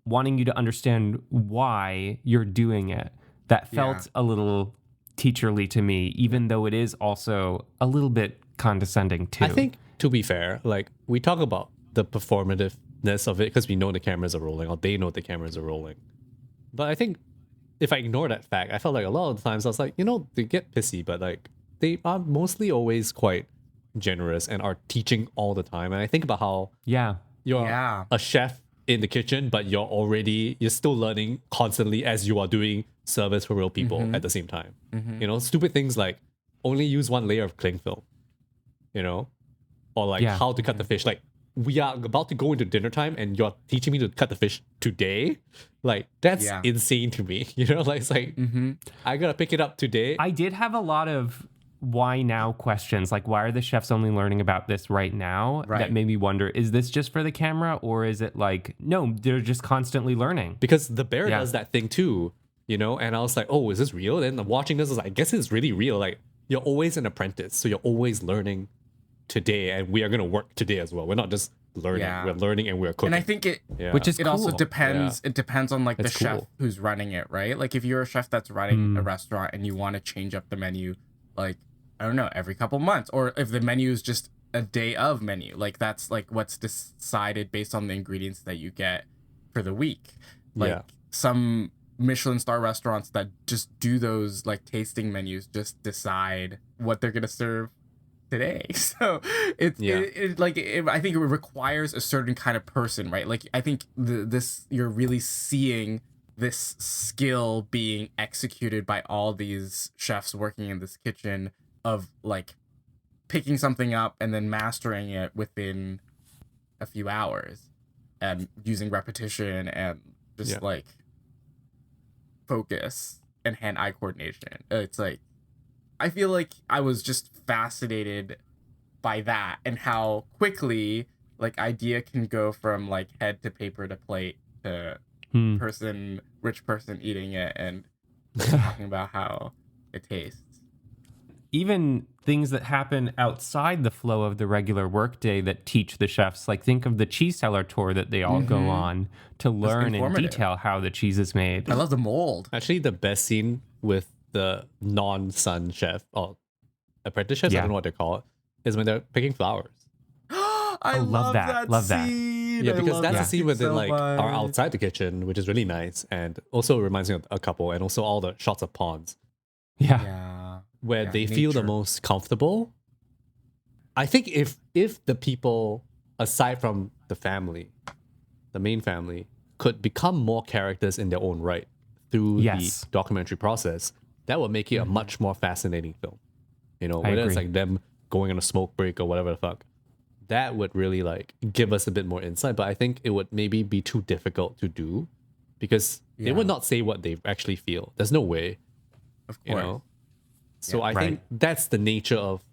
wanting you to understand why you're doing it. That felt a little teacherly to me, even though it is also a little bit condescending too. I think, to be fair, like we talk about the performativeness of it because we know the cameras are rolling or they know the cameras are rolling. But I think if I ignore that fact, I felt like a lot of the times I was like, they get pissy, but like they are mostly always quite generous and are teaching all the time. And I think about how Yeah. you're Yeah. a chef in the kitchen, but you're still learning constantly as you are doing service for real people at the same time. Stupid things like only use one layer of cling film, or like Yeah. how to cut the fish. Like we are about to go into dinner time and you're teaching me to cut the fish today. Like that's Yeah. insane to me. Like it's like I gotta pick it up today. I did have a lot of why now questions. Like, why are the chefs only learning about this right now? Right. That made me wonder, is this just for the camera, or is it like, no, they're just constantly learning? Because the bear Yeah. does that thing too, and I was like, oh, is this real? Then watching this, I was like, I guess it's really real. Like you're always an apprentice, so you're always learning today, and we are gonna work today as well. We're not just learning; Yeah. we're learning and we're cooking. And I think Which is it cool. also depends. It depends on like It's the chef cool. who's running it, right? Like if you're a chef that's running a restaurant and you want to change up the menu, like I don't know, every couple months, or if the menu is just a day of menu, like that's like what's decided based on the ingredients that you get for the week. Like Yeah. some Michelin star restaurants that just do those like tasting menus just decide what they're gonna serve today. So I think it requires a certain kind of person, right? Like I think you're really seeing this skill being executed by all these chefs working in this kitchen of like picking something up and then mastering it within a few hours and using repetition and just like focus and hand-eye coordination. It's like I feel like I was just fascinated by that and how quickly like idea can go from like head to paper to plate to rich person eating it and talking about how it tastes. Even things that happen outside the flow of the regular workday that teach the chefs, like think of the cheese cellar tour that they all go on to learn in informative. detail how the cheese is made. I love the mold. Actually, the best scene with the non-son chef or apprentice chefs, I Yeah. don't know what they call it, is when they're picking flowers. I love that. Love that. scene. Yeah, I because love that's that a scene scene where they so like are much. outside the kitchen, which is really nice, and also reminds me of a couple, and also all the shots of ponds Yeah. Yeah. where Yeah, they feel the nature. most comfortable. I think if the people aside from the family, the main family, could become more characters in their own right through Yes. the documentary process, that would make it a much more fascinating film. Whether it's agree. like them going on a smoke break or whatever the fuck. That would really like give us a bit more insight, but I think it would maybe be too difficult to do because they would not say what they actually feel. There's no way, Of you course. know. So Yeah. I think that's the nature of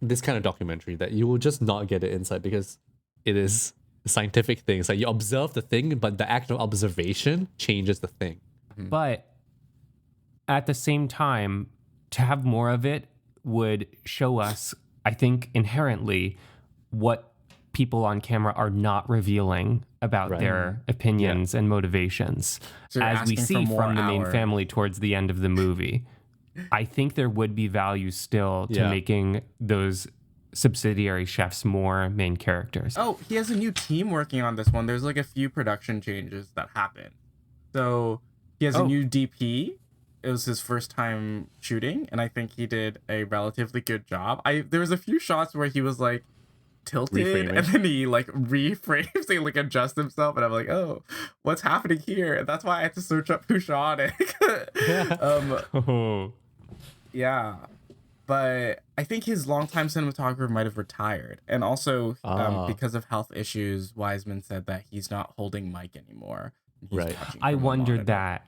this kind of documentary, that you will just not get the insight because it is a scientific thing. It's like you observe the thing, but the act of observation changes the thing. But at the same time, to have more of it would show us, I think, inherently what people on camera are not revealing about Right. their opinions and motivations, So you're as we asking for see more from the main hours. family towards the end of the movie. I think there would be value still to Yeah. making those subsidiary chefs more main characters. Oh, he has a new team working on this one. There's like a few production changes that happen. So he has a new DP. It was his first time shooting, and I think he did a relatively good job. There was a few shots where he was like tilted, Reframing. and then he like reframes, he like adjusts himself, and I'm like, oh, what's happening here? And that's why I had to search up who shot it. Oh. Yeah, but I think his longtime cinematographer might have retired, and also because of health issues, Wiseman said that he's not holding mic anymore. He's Right. watching I from a wondered monitor. that.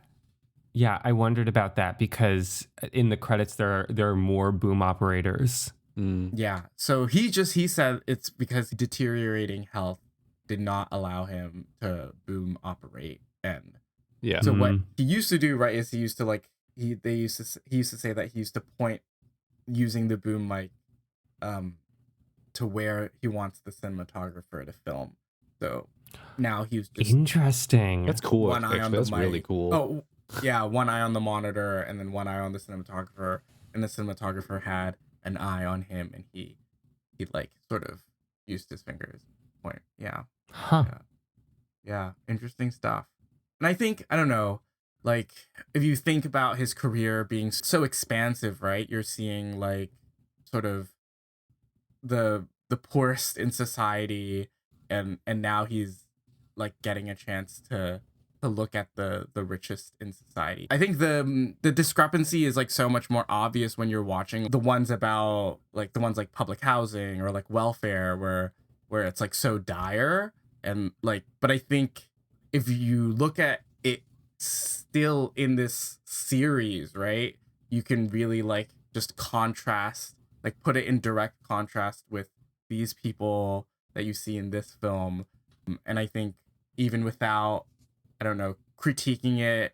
Yeah, I wondered about that because in the credits there are more boom operators. Yeah, so he said it's because deteriorating health did not allow him to boom operate, and Yeah. so what he used to do, right, is he used to like he used to say that he used to point using the boom mic to where he wants the cinematographer to film. So now he's just Interesting. That's cool. one eye Actually, on the that's mic. really cool. Oh, yeah, one eye on the monitor and then one eye on the cinematographer, and the cinematographer had an eye on him, and he like sort of used his fingers to point. Yeah. Huh. Yeah, interesting stuff. And I think, I don't know, like if you think about his career being so expansive, right? You're seeing like sort of the poorest in society, and now he's like getting a chance to look at the richest in society. I think the discrepancy is like so much more obvious when you're watching the ones about like the ones like public housing or like welfare where it's like so dire and like, but I think if you look at it still in this series, right, you can really like just contrast, like put it in direct contrast with these people that you see in this film. And I think even without, I don't know, critiquing it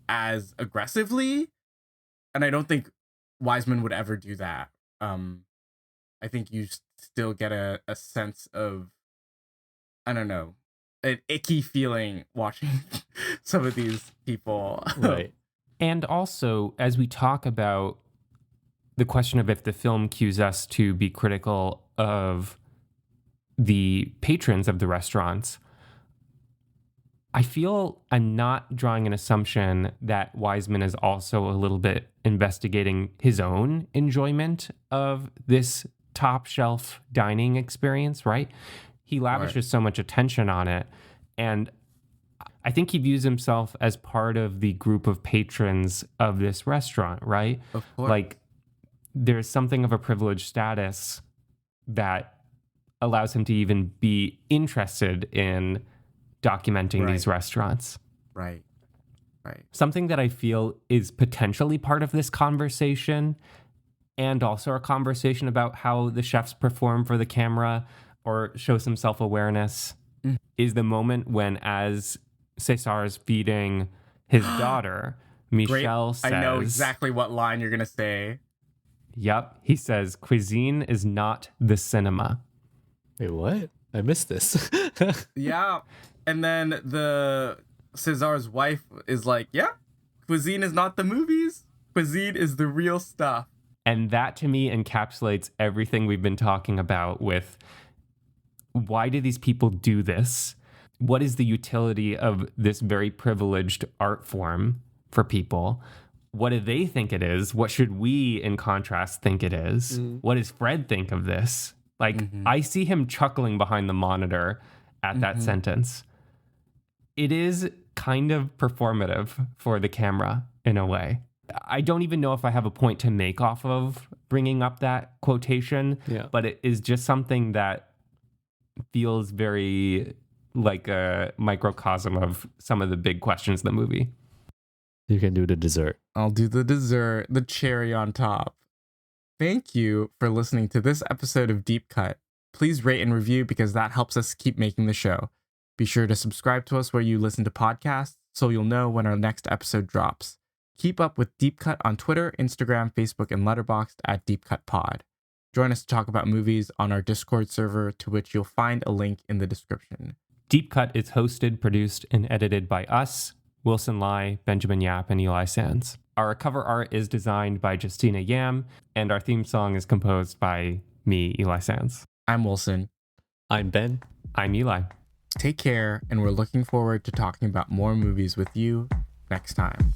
as aggressively, and I don't think Wiseman would ever do that. I think you still get a sense of, I don't know, an icky feeling watching some of these people. Right. And also, as we talk about the question of if the film cues us to be critical of the patrons of the restaurants, I feel I'm not drawing an assumption that Wiseman is also a little bit investigating his own enjoyment of this top shelf dining experience, right? He lavishes so much attention on it. And I think he views himself as part of the group of patrons of this restaurant, right? Of course. Like, there's something of a privileged status that allows him to even be interested in documenting these restaurants. Right. Something that I feel is potentially part of this conversation, and also a conversation about how the chefs perform for the camera or show some self-awareness, is the moment when, as César is feeding his daughter, Michel says... I know exactly what line you're going to say. Yep. He says, cuisine is not the cinema. Wait, what? I missed this. Yeah. And then the César's wife is like, yeah, cuisine is not the movies. Cuisine is the real stuff. And that to me encapsulates everything we've been talking about with why do these people do this? What is the utility of this very privileged art form for people? What do they think it is? What should we, in contrast, think it is? What does Fred think of this? Like, I see him chuckling behind the monitor at that sentence. It is kind of performative for the camera in a way. I don't even know if I have a point to make off of bringing up that quotation, but it is just something that feels very like a microcosm of some of the big questions in the movie. You can do the dessert. I'll do the dessert, the cherry on top. Thank you for listening to this episode of Deep Cut. Please rate and review because that helps us keep making the show. Be sure to subscribe to us where you listen to podcasts so you'll know when our next episode drops. Keep up with Deep Cut on Twitter, Instagram, Facebook, and Letterboxd at Deep Cut Pod. Join us to talk about movies on our Discord server, to which you'll find a link in the description. Deep Cut is hosted, produced, and edited by us, Wilson Lai, Benjamin Yap, and Eli Sands. Our cover art is designed by Justina Yam, and our theme song is composed by me, Eli Sands. I'm Wilson. I'm Ben. I'm Eli. Take care, and we're looking forward to talking about more movies with you next time.